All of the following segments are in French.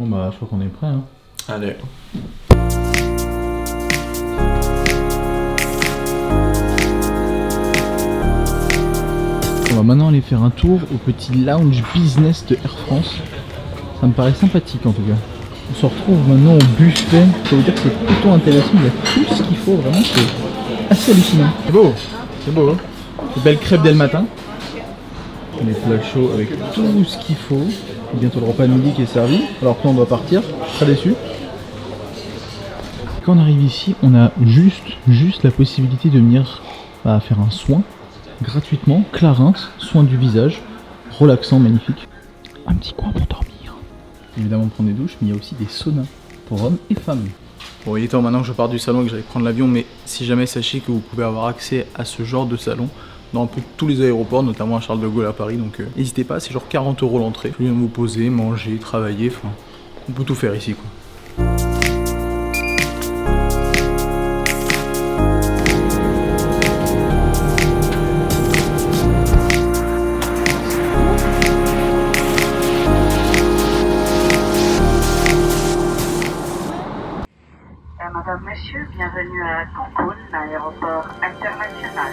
Bon bah je crois qu'on est prêt hein. Allez. On va maintenant aller faire un tour au petit lounge business de Air France. Ça me paraît sympathique en tout cas. On se retrouve maintenant au buffet. Ça veut dire que c'est plutôt intéressant. Il y a tout ce qu'il faut, vraiment c'est assez hallucinant. C'est beau, hein. Des belles crêpes dès le matin. Les plats chauds avec tout ce qu'il faut. Bientôt le repas de midi qui est servi. Alors que là on doit partir. Je suis très déçu. Quand on arrive ici, on a juste la possibilité de venir faire un soin gratuitement. Clarins, soin du visage, relaxant, magnifique. Un petit coin pour dormir. Évidemment prendre des douches, mais il y a aussi des saunas pour hommes et femmes. Bon, il est temps maintenant que je parte du salon et que j'aille prendre l'avion, mais si jamais, sachez que vous pouvez avoir accès à ce genre de salon dans un peu tous les aéroports, notamment à Charles de Gaulle à Paris, donc n'hésitez pas, c'est genre 40 € l'entrée. Vous pouvez vous poser, manger, travailler, enfin, on peut tout faire ici quoi. Madame, Monsieur, bienvenue à Cancun, l'aéroport international.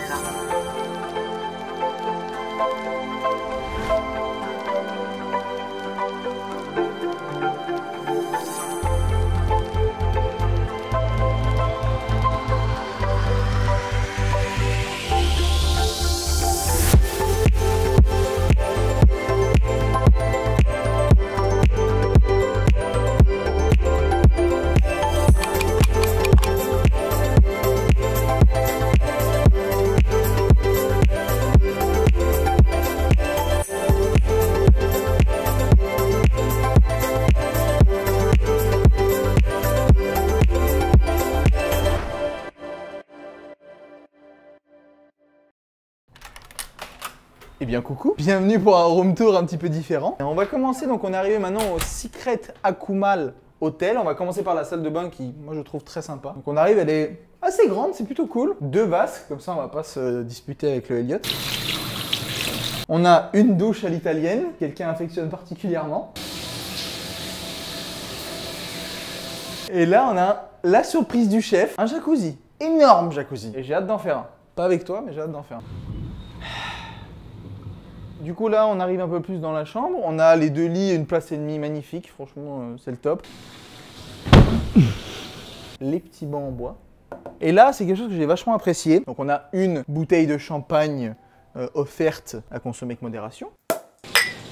Eh bien coucou, bienvenue pour un room tour un petit peu différent. Et on va commencer, donc on est arrivé maintenant au Secret Akumal Hotel. On va commencer par la salle de bain qui, moi je trouve très sympa. Donc on arrive, elle est assez grande, c'est plutôt cool. 2 vases, comme ça on va pas se disputer avec le Elliot. On a une douche à l'italienne, quelqu'un affectionne particulièrement. Et là on a la surprise du chef, un jacuzzi, énorme jacuzzi. Et j'ai hâte d'en faire un. Pas avec toi, mais j'ai hâte d'en faire un. Du coup là on arrive un peu plus dans la chambre, on a les 2 lits et une place et demie magnifique, franchement c'est le top. Les petits bancs en bois. Et là c'est quelque chose que j'ai vachement apprécié. Donc on a une bouteille de champagne offerte à consommer avec modération.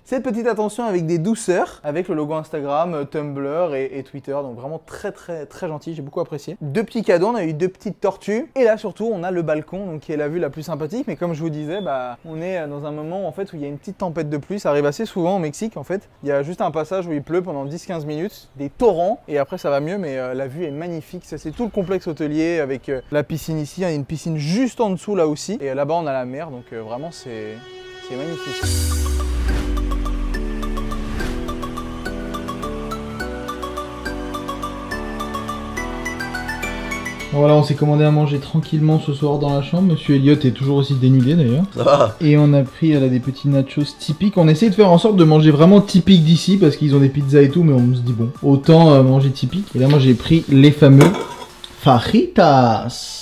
Cette petite attention avec des douceurs, avec le logo Instagram, Tumblr et Twitter, donc vraiment très gentil, j'ai beaucoup apprécié. 2 petits cadeaux, on a eu 2 petites tortues, et là surtout on a le balcon, donc qui est la vue la plus sympathique, mais comme je vous disais, on est dans un moment en fait où il y a une petite tempête de pluie, ça arrive assez souvent au Mexique en fait. Il y a juste un passage où il pleut pendant 10-15 minutes, des torrents, et après ça va mieux, mais la vue est magnifique, ça c'est tout le complexe hôtelier avec la piscine ici, il y a une piscine juste en dessous là aussi, et là-bas on a la mer, donc vraiment c'est magnifique. Voilà, on s'est commandé à manger tranquillement ce soir dans la chambre. Monsieur Elliot est toujours aussi dénudé d'ailleurs. Ça va. Et on a pris là, des petits nachos typiques. On essaye de faire en sorte de manger vraiment typique d'ici parce qu'ils ont des pizzas et tout, mais on se dit bon, autant manger typique. Et là moi j'ai pris les fameux fajitas.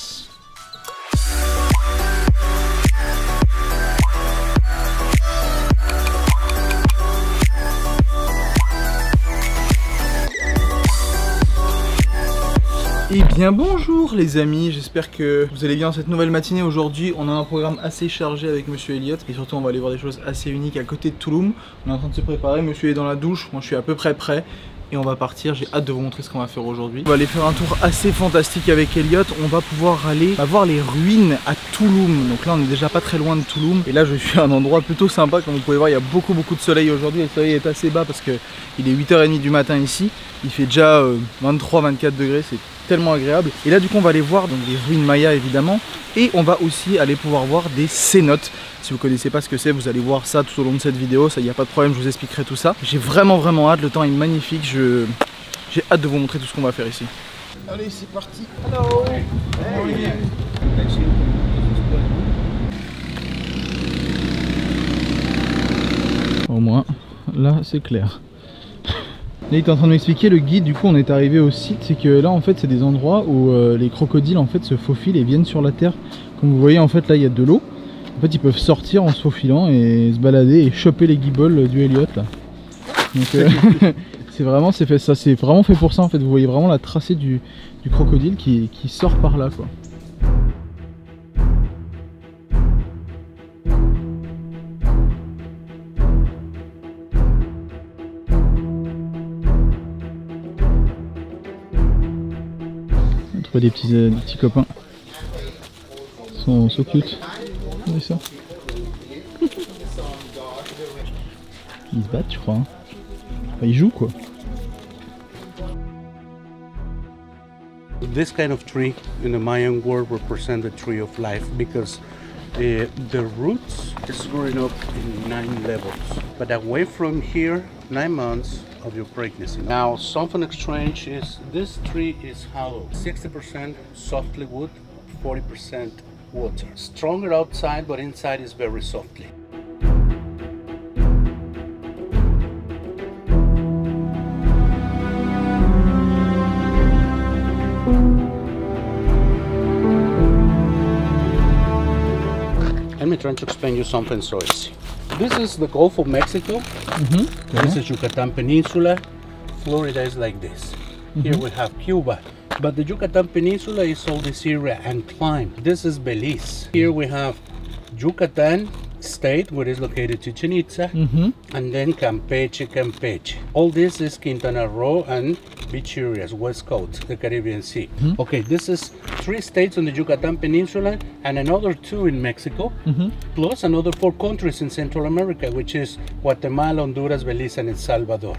Eh bien bonjour les amis, j'espère que vous allez bien cette nouvelle matinée. Aujourd'hui on a un programme assez chargé avec Monsieur Elliot et surtout on va aller voir des choses assez uniques à côté de Tulum. On est en train de se préparer, Monsieur est dans la douche, moi je suis à peu près prêt et on va partir. J'ai hâte de vous montrer ce qu'on va faire aujourd'hui. On va aller faire un tour assez fantastique avec Elliot. On va pouvoir aller voir les ruines à Tulum. Donc là on est déjà pas très loin de Tulum et là je suis à un endroit plutôt sympa. Comme vous pouvez voir il y a beaucoup de soleil aujourd'hui. Le soleil est assez bas parce qu'il est 8h30 du matin ici. Il fait déjà 23-24 degrés, c'est tellement agréable. Et là du coup on va aller voir donc les ruines mayas évidemment. Et on va aussi aller pouvoir voir des cénotes. Si vous connaissez pas ce que c'est, vous allez voir ça tout au long de cette vidéo. Ça y a pas de problème, je vous expliquerai tout ça. J'ai vraiment hâte, le temps est magnifique. J'ai hâte de vous montrer tout ce qu'on va faire ici. Allez c'est parti. Hello. Hey. Au moins là c'est clair. il était en train de m'expliquer, le guide, du coup on est arrivé au site, c'est que là en fait c'est des endroits où les crocodiles en fait se faufilent et viennent sur la terre. Comme vous voyez en fait là il y a de l'eau. En fait ils peuvent sortir en se faufilant et se balader et choper les guibolles du Elliot là. Donc c'est vraiment fait pour ça en fait. Vous voyez vraiment la tracée du crocodile qui sort par là quoi. On a trouvé des petits copains. Ils sont so cute. Regardez ça. Ils se battent je crois. Hein. Enfin, ils jouent quoi. This kind of tree in the Mayan world represent the tree of life because the roots is growing up in 9 levels. But away from here, 9 months of your pregnancy. Now something strange is this tree is hollow. 60% softly wood, 40% water. Stronger outside, but inside is very softly. Let me try to explain you something so easy. This is the Gulf of Mexico. This is Yucatan Peninsula. Florida is like this. Here we have Cuba. But the Yucatan Peninsula is all this area and climb. This is Belize. Here we have Yucatan State, where is located Chichen Itza, and then Campeche. All this is Quintana Roo and beach areas, west coast, the Caribbean Sea. Okay, this is 3 states on the Yucatan Peninsula and another 2 in Mexico, plus another 4 countries in Central America, which is Guatemala, Honduras, Belize, and El Salvador.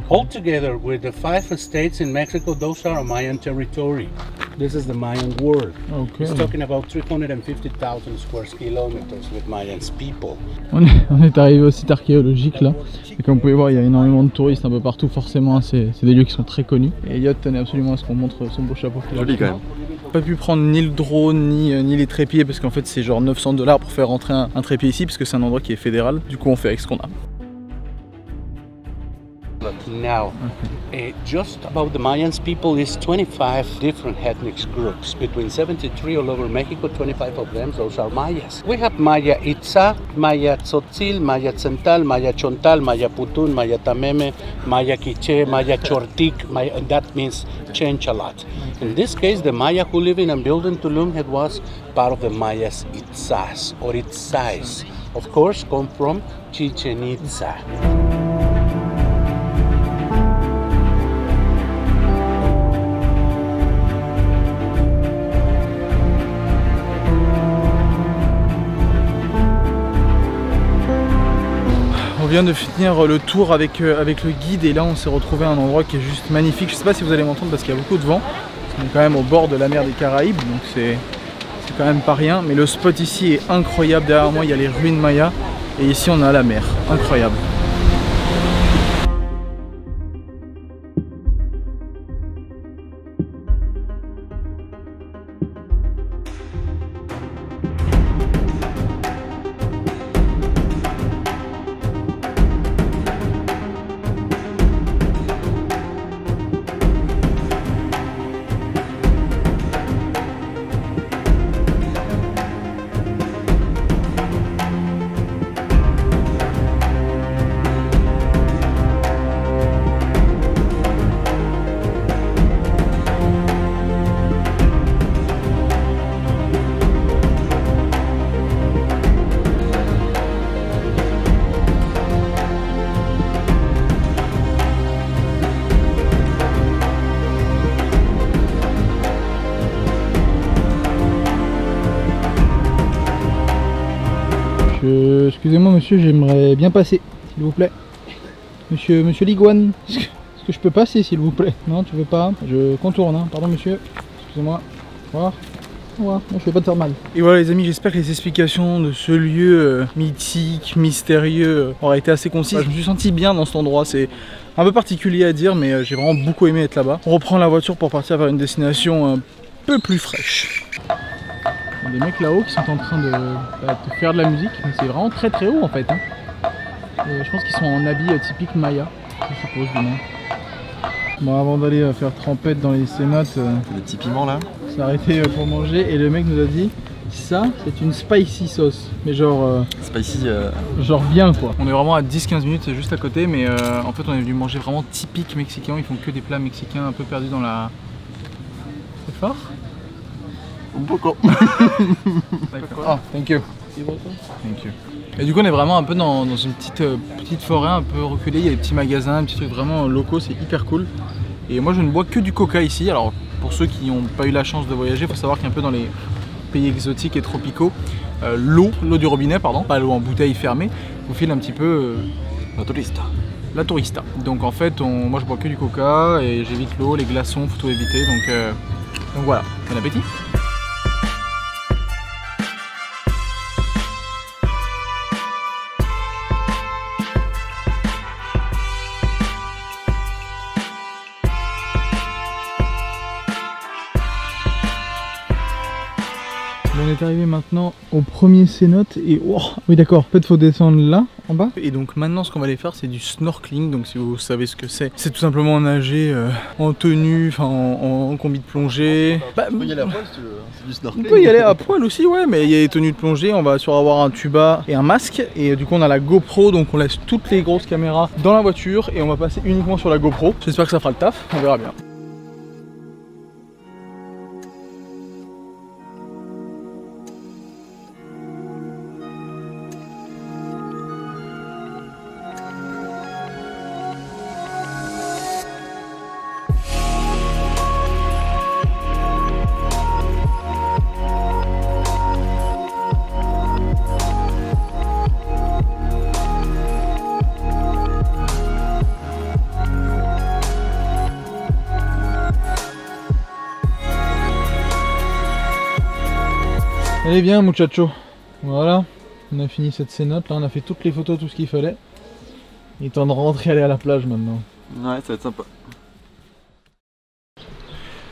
Altogether, with the 5 states in Mexico, those are a Mayan territory. This is the Mayan world. It's talking about 350,000 square kilometers with Mayans people. On est arrivé au site archéologique là. Et comme vous pouvez voir, il y a énormément de touristes un peu partout, forcément. Hein, c'est des lieux qui sont très connus. Et Elliot tenait absolument à ce qu'on montre son beau chapeau. Joli quand même. Pas pu prendre ni le drone ni les trépieds parce qu'en fait c'est genre 900 $ pour faire rentrer un trépied ici parce que c'est un endroit qui est fédéral. Du coup on fait avec ce qu'on a. Now, just about the Mayans people is 25 different ethnic groups. Between 73 all over Mexico, 25 of them, those are Mayas. We have Maya Itza, Maya Tzotzil, Maya Tzental, Maya Chontal, Maya Putun, Maya Tameme, Maya Quiche, Maya Chortic, and that means change a lot. In this case, the Maya who live in and built in Tulum, it was part of the Mayas Itzas or Itzais. Of course, come from Chichen Itza. On vient de finir le tour avec le guide et là on s'est retrouvé à un endroit qui est juste magnifique. Je sais pas si vous allez m'entendre parce qu'il y a beaucoup de vent. On est quand même au bord de la mer des Caraïbes, donc c'est quand même pas rien. Mais le spot ici est incroyable. Derrière moi il y a les ruines mayas et ici on a la mer. Incroyable. Excusez-moi monsieur, j'aimerais bien passer, s'il vous plaît. Monsieur Liguane, est-ce que je peux passer s'il vous plaît? Non, tu veux pas? Je contourne, hein. Pardon monsieur, excusez-moi. Au revoir. Au revoir, je vais pas te faire mal. Et voilà les amis, j'espère que les explications de ce lieu mythique, mystérieux auraient été assez concises. Je me suis senti bien dans cet endroit, c'est un peu particulier à dire, mais j'ai vraiment beaucoup aimé être là-bas. On reprend la voiture pour partir vers une destination un peu plus fraîche. Il y a des mecs là-haut qui sont en train de faire de la musique, mais c'est vraiment très haut en fait. Hein. Je pense qu'ils sont en habit typique maya, je suppose du moins. Bon, avant d'aller faire trempette dans les cénotes, Le petit piment là. s'est arrêté pour manger et le mec nous a dit ça c'est une spicy sauce, mais genre Spicy. genre bien quoi. On est vraiment à 10-15 minutes, c'est juste à côté, mais en fait on est venu manger vraiment typique mexicain, ils font que des plats mexicains un peu perdus dans la... C'est fort? Un poco. Ah, thank you. Thank you. Et du coup on est vraiment un peu dans une petite forêt un peu reculée, il y a des petits magasins, des petits trucs vraiment locaux, c'est hyper cool. Et moi je ne bois que du coca ici, alors pour ceux qui n'ont pas eu la chance de voyager, il faut savoir qu'un peu dans les pays exotiques et tropicaux, l'eau du robinet, pardon, pas l'eau en bouteille fermée, vous file un petit peu La tourista. la tourista. Donc en fait, moi je bois que du coca et j'évite l'eau, les glaçons, faut tout éviter. Donc voilà, bon appétit. On est arrivé maintenant au premier cénote et oh, oui d'accord, en fait faut descendre là en bas. Et donc maintenant ce qu'on va aller faire c'est du snorkeling, donc si vous savez ce que c'est tout simplement nager en tenue, enfin en combi de plongée. On peut y aller à poil si tu veux, c'est du On snorkeling. peut y aller à poil aussi ouais, mais il y a des tenues de plongée, on va sur avoir un tuba et un masque et du coup on a la GoPro, donc on laisse toutes les grosses caméras dans la voiture et on va passer uniquement sur la GoPro. J'espère que ça fera le taf, on verra bien. Allez bien muchacho, voilà, on a fini cette cénote, là on a fait toutes les photos, tout ce qu'il fallait. Il est temps de rentrer, aller à la plage maintenant. Ouais, ça va être sympa.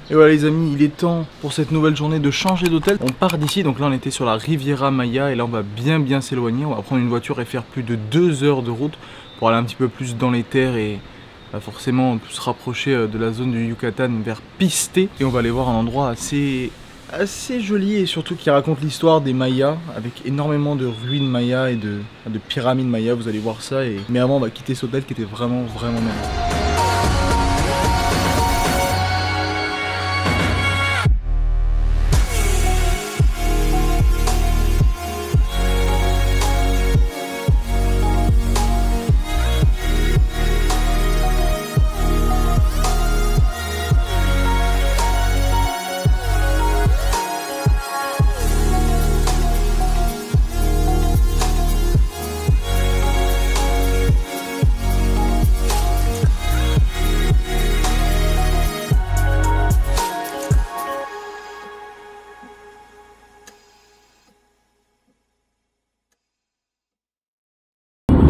Et voilà les amis, il est temps pour cette nouvelle journée de changer d'hôtel. On part d'ici, donc là on était sur la Riviera Maya et là on va bien s'éloigner. On va prendre une voiture et faire plus de 2 heures de route pour aller un petit peu plus dans les terres et forcément se rapprocher de la zone du Yucatan vers Piste. Et on va aller voir un endroit assez joli et surtout qui raconte l'histoire des Mayas avec énormément de ruines Mayas et de pyramides Mayas, vous allez voir ça. Mais avant on va quitter cet hôtel qui était vraiment magnifique.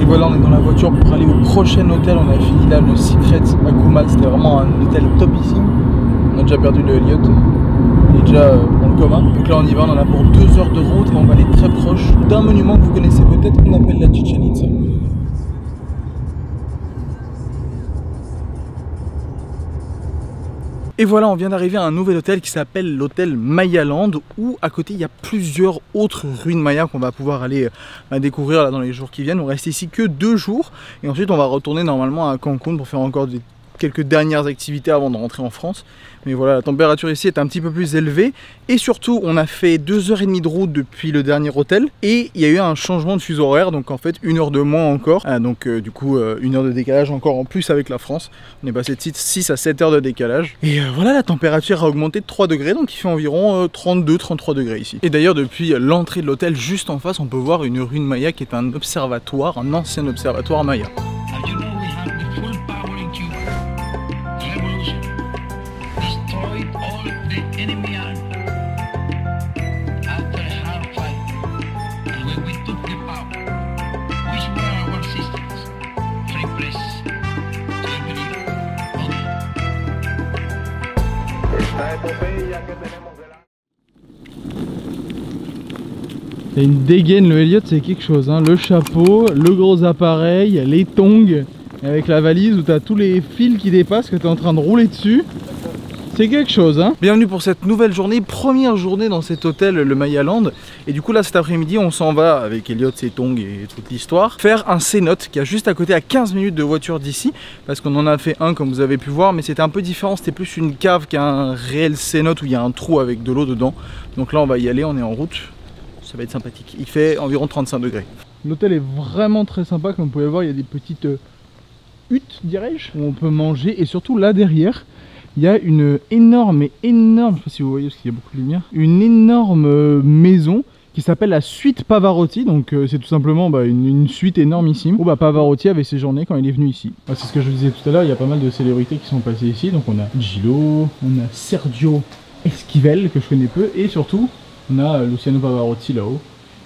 Voilà, on est dans la voiture pour aller au prochain hôtel. On a fini là le Secret à Kumal, c'était vraiment un hôtel topissime. On a déjà perdu le Elliot, il est déjà dans le coma. Donc là on y va, on en a pour 2 heures de route et on va aller très proche d'un monument que vous connaissez peut-être qu'on appelle la Chichen Itza. Et voilà, on vient d'arriver à un nouvel hôtel qui s'appelle l'hôtel Mayaland, où à côté il y a plusieurs autres ruines mayas qu'on va pouvoir aller découvrir là, dans les jours qui viennent. On reste ici que 2 jours et ensuite on va retourner normalement à Cancun pour faire encore quelques dernières activités avant de rentrer en France. Mais voilà, la température ici est un petit peu plus élevée et surtout on a fait 2h30 de route depuis le dernier hôtel et il y a eu un changement de fuseau horaire, donc en fait 1 heure de moins encore, donc du coup 1 heure de décalage encore en plus avec la France. On est passé de 6 à 7 heures de décalage et voilà, la température a augmenté de 3 degrés, donc il fait environ 32-33 degrés ici. Et d'ailleurs depuis l'entrée de l'hôtel juste en face on peut voir une ruine maya qui est un observatoire, un ancien observatoire maya. C'est une dégaine le Elliot, c'est quelque chose, hein. Le chapeau, le gros appareil, les tongs, avec la valise où t'as tous les fils qui dépassent que t'es en train de rouler dessus. C'est quelque chose, hein. Bienvenue pour cette nouvelle journée, première journée dans cet hôtel, le Maya Land. Et du coup là cet après-midi on s'en va avec Elliot, ses tongs et toute l'histoire faire un cénote qui est juste à côté, à 15 minutes de voiture d'ici. Parce qu'on en a fait un comme vous avez pu voir, mais c'était un peu différent, c'était plus une cave qu'un réel cénote où il y a un trou avec de l'eau dedans. Donc là on va y aller, on est en route, ça va être sympathique. Il fait environ 35 degrés. L'hôtel est vraiment très sympa, comme vous pouvez voir il y a des petites huttes dirais-je, où on peut manger. Et surtout là derrière il y a une énorme, je sais pas si vous voyez parce qu'il y a beaucoup de lumière, une énorme maison qui s'appelle la suite Pavarotti. Donc c'est tout simplement une suite énormissime où Pavarotti avait séjourné quand il est venu ici. C'est ce que je vous disais tout à l'heure, il y a pas mal de célébrités qui sont passées ici. Donc on a Gillo, on a Sergio Esquivel que je connais peu, et surtout on a Luciano Pavarotti là-haut.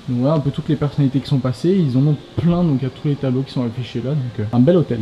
Donc voilà un peu toutes les personnalités qui sont passées, ils en ont plein, donc il y a tous les tableaux qui sont affichés là, donc un bel hôtel.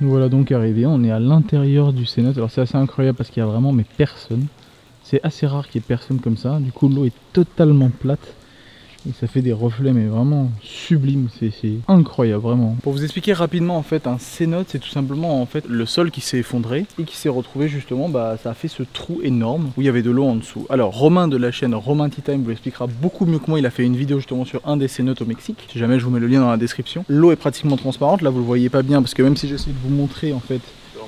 Nous voilà donc arrivés, on est à l'intérieur du cénote. Alors c'est assez incroyable parce qu'il y a vraiment personne. C'est assez rare qu'il y ait personne comme ça. Du coup l'eau est totalement plate et ça fait des reflets mais vraiment sublimes. C'est incroyable vraiment. Pour vous expliquer rapidement, en fait un cénote c'est tout simplement en fait le sol qui s'est effondré et qui s'est retrouvé justement, ça a fait ce trou énorme où il y avait de l'eau en dessous. Alors Romain de la chaîne Romain Tea Time vous l'expliquera beaucoup mieux que moi. Il a fait une vidéo justement sur un des cénotes au Mexique. Si jamais je vous mets le lien dans la description. L'eau est pratiquement transparente. Là vous le voyez pas bien parce que même si j'essaie de vous montrer en fait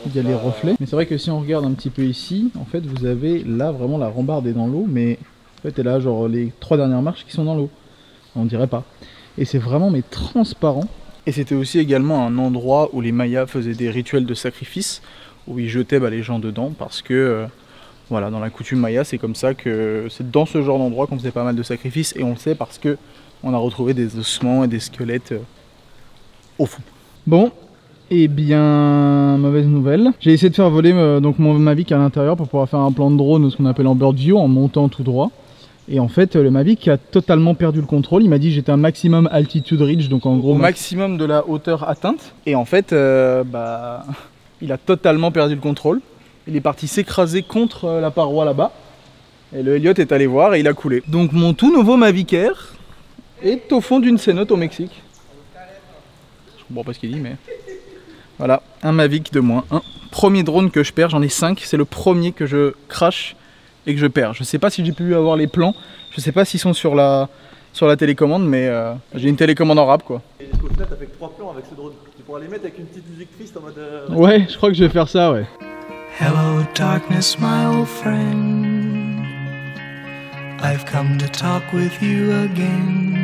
il y a les reflets. Mais c'est vrai que si on regarde un petit peu ici, en fait vous avez là vraiment la rambarde est dans l'eau, mais en fait elle a genre les 3 dernières marches qui sont dans l'eau. On dirait pas. Et c'est vraiment transparent. Et c'était aussi également un endroit où les Mayas faisaient des rituels de sacrifice, où ils jetaient les gens dedans, parce que voilà, dans la coutume Maya c'est comme ça que c'est dans ce genre d'endroit qu'on faisait pas mal de sacrifices, et on le sait parce que on a retrouvé des ossements et des squelettes au fond. Bon, et bien mauvaise nouvelle. J'ai essayé de faire voler donc mon Mavic à l'intérieur pour pouvoir faire un plan de drone, ce qu'on appelle en bird view, en montant tout droit. Et en fait le Mavic a totalement perdu le contrôle. Il m'a dit j'étais un maximum altitude reach, donc en gros au maximum de la hauteur atteinte. Et en fait il a totalement perdu le contrôle. Il est parti s'écraser contre la paroi là-bas. Et le Elliot est allé voir et il a coulé. Donc mon tout nouveau Mavic Air est au fond d'une cénote au Mexique. Je comprends pas ce qu'il dit mais... Voilà, un Mavic de moins. Un premier drone que je perds, j'en ai 5. C'est le premier que je crash et que je perds. Je sais pas si j'ai pu avoir les plans, je sais pas s'ils sont sur la télécommande, mais j'ai une télécommande en rap quoi. Et au final t'as fait que 3 plans avec ce drone. Tu pourras les mettre avec une petite musique triste en mode... Ouais, je crois que je vais faire ça, ouais. Hello darkness my old friend, I've come to talk with you again,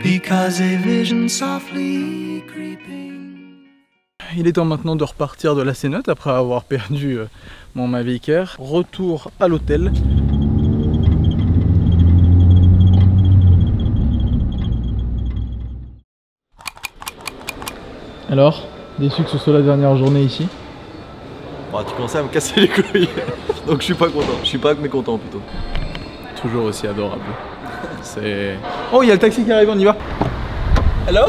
because a vision softly creeping. Il est temps maintenant de repartir de la cénote après avoir perdu mon Mavic Air. Retour à l'hôtel. Alors, déçu que ce soit la dernière journée ici? Bah, tu commençais à me casser les couilles. Donc je suis pas content, je suis pas mécontent plutôt. Toujours aussi adorable. C'est... Oh, il y a le taxi qui arrive, on y va. Hello?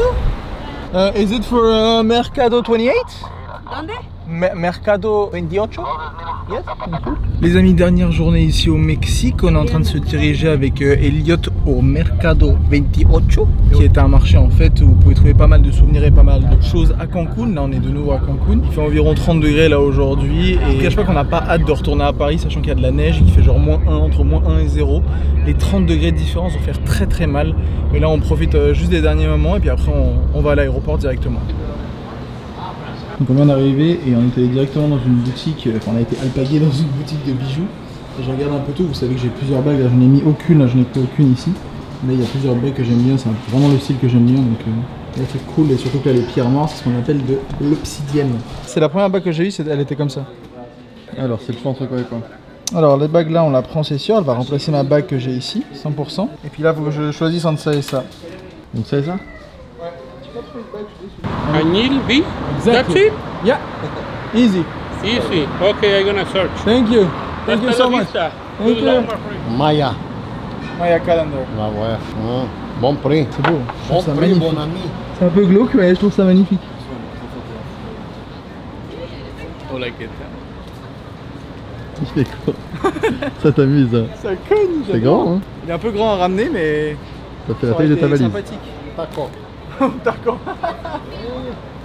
Is it for Mercado 28? ¿Dónde? Mercado 28? Yes? Les amis, dernière journée ici au Mexique. On est en train de se diriger avec Elliot au Mercado 28, qui est un marché en fait où vous pouvez trouver pas mal de souvenirs et pas mal de choses à Cancun. Là on est de nouveau à Cancun. Il fait environ 30 degrés là aujourd'hui et je ne cache pas qu'on n'a pas hâte de retourner à Paris, sachant qu'il y a de la neige et qu'il fait genre -1, entre -1 et 0. Les 30 degrés de différence vont faire très mal. Et là on profite juste des derniers moments et puis après on va à l'aéroport directement. Donc on vient d'arriver et on est allé directement dans une boutique, enfin on a été alpagué dans une boutique de bijoux. Et je regarde un peu tout, vous savez que j'ai plusieurs bagues, là je n'ai mis aucune, là je n'ai pris aucune ici. Là il y a plusieurs bagues que j'aime bien, c'est vraiment le style que j'aime bien, donc Elle fait cool et surtout que là les pierres noires c'est ce qu'on appelle de l'obsidienne. C'est la première bague que j'ai eue, elle était comme ça. Alors, c'est le choix entre quoi et quoi? Alors les bagues là on la prend c'est sûr, elle va remplacer ma bague que j'ai ici, 100%. Et puis là faut que je choisisse entre ça et ça. Donc, ça et ça? Agnil B? That's Exactly. it? Yeah. Easy. Easy. Okay, I'm gonna search. Thank you. Thank you so much. Vista. Thank Good you. luck, my friend. Maya. Maya calendar. Ah ouais. Bon prix. C'est beau. Je trouve ça Bon prix, magnifique. bon ami. C'est un peu glauque mais je trouve ça magnifique. Oh, like it. Il fait quoi? Ça t'amuse, hein? Ça cogne. C'est grand, hein? Il est un peu grand à ramener mais Ça fait la ça taille de aurait ta été valise. sympathique. D'accord. D'accord.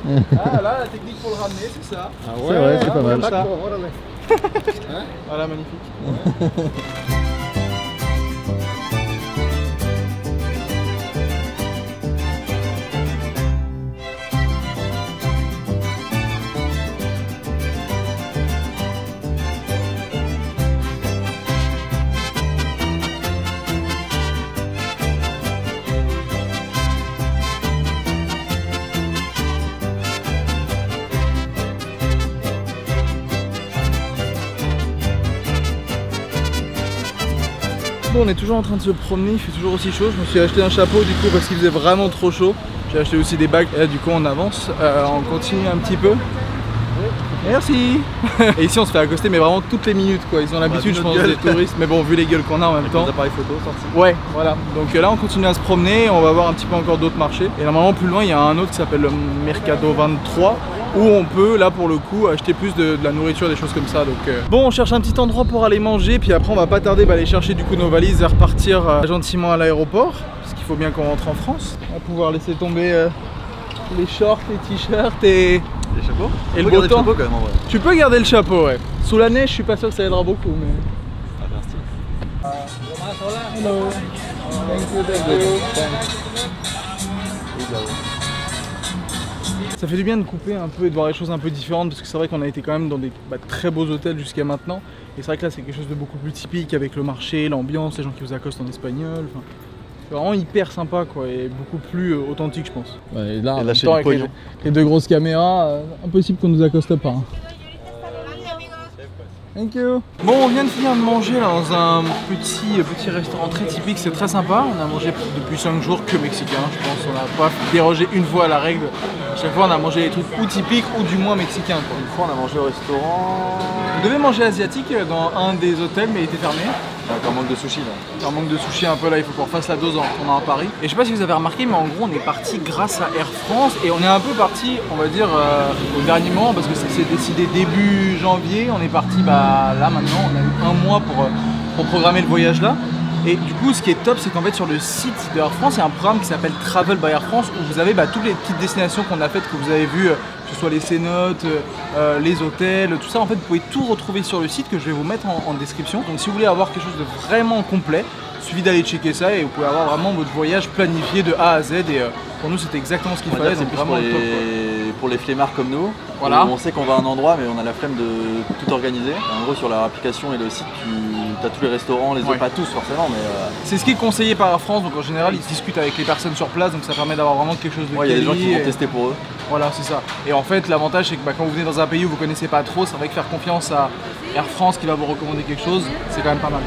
Ah là la technique pour le ramener c'est ça. Ah C'est vrai, c'est pas mal. ça. D'accord, órale. Voilà magnifique. Bon, on est toujours en train de se promener, il fait toujours aussi chaud. Je me suis acheté un chapeau du coup parce qu'il faisait vraiment trop chaud. J'ai acheté aussi des bagues et là du coup on avance, on continue un petit peu. Merci. Et ici on se fait accoster mais vraiment toutes les minutes quoi. Ils ont l'habitude je pense des touristes, mais bon vu les gueules qu'on a en même temps. Les appareils photo sortis. Ouais voilà, donc là on continue à se promener, on va voir un petit peu encore d'autres marchés. Et normalement plus loin il y a un autre qui s'appelle le Mercado 23 où on peut là pour le coup acheter plus de la nourriture, des choses comme ça. Donc bon on cherche un petit endroit pour aller manger, puis après on va pas tarder aller chercher du coup nos valises et repartir gentiment à l'aéroport. Parce qu'il faut bien qu'on rentre en France. On va pouvoir laisser tomber les shorts, les t-shirts et... Les chapeaux? Et On le peut beau garder temps. chapeau quand même en vrai. Tu peux garder le chapeau ouais. Sous la neige je suis pas sûr que ça aidera beaucoup mais... Ah, merci. Hello. Thank you. Ça fait du bien de couper un peu et de voir les choses un peu différentes parce que c'est vrai qu'on a été quand même dans des très beaux hôtels jusqu'à maintenant et c'est vrai que là c'est quelque chose de beaucoup plus typique avec le marché, l'ambiance, les gens qui vous accostent en espagnol, enfin, c'est vraiment hyper sympa quoi et beaucoup plus authentique je pense. Ouais, et là, en même temps, avec les deux grosses caméras, impossible qu'on nous accoste pas. Hein. Thank you. Bon, on vient de finir de manger là, dans un petit restaurant très typique, c'est très sympa. On a mangé depuis 5 jours que mexicain, je pense. On n'a pas dérogé une fois à la règle. À chaque fois, on a mangé des trucs ou typiques ou du moins mexicains. Quoi. Une fois, on a mangé au restaurant. On devait manger asiatique dans un des hôtels, mais il était fermé. Avec un manque de sushi là. Un manque de sushi un peu là, il faut qu'on refasse la dose en retournant à Paris. Et je sais pas si vous avez remarqué, mais en gros, on est parti grâce à Air France et on est un peu parti, on va dire, au dernier moment parce que ça s'est décidé début janvier. On est parti là maintenant, on a eu un mois pour programmer le voyage là. Et du coup, ce qui est top, c'est qu'en fait, sur le site de Air France, il y a un programme qui s'appelle Travel by Air France où vous avez toutes les petites destinations qu'on a faites, que vous avez vues, que ce soit les cénotes, les hôtels, tout ça. En fait, vous pouvez tout retrouver sur le site que je vais vous mettre en description. Donc, si vous voulez avoir quelque chose de vraiment complet, il suffit d'aller checker ça et vous pouvez avoir vraiment votre voyage planifié de A à Z. Et pour nous, c'était exactement ce qu'il fallait. C'est Donc, plus vraiment pour, top, quoi. pour les flemmards comme nous. Voilà. On sait qu'on va à un endroit, mais on a la flemme de tout organiser. En gros, sur leur application et le site, tu as tous les restaurants, les autres, pas tous forcément, mais. C'est ce qui est conseillé par Air France, donc en général, ils discutent avec les personnes sur place, donc ça permet d'avoir vraiment quelque chose de il y a des gens qui vont et... tester pour eux. Voilà, c'est ça. Et en fait, l'avantage, c'est que quand vous venez dans un pays où vous connaissez pas trop, c'est vrai que faire confiance à Air France qui va vous recommander quelque chose, c'est quand même pas mal.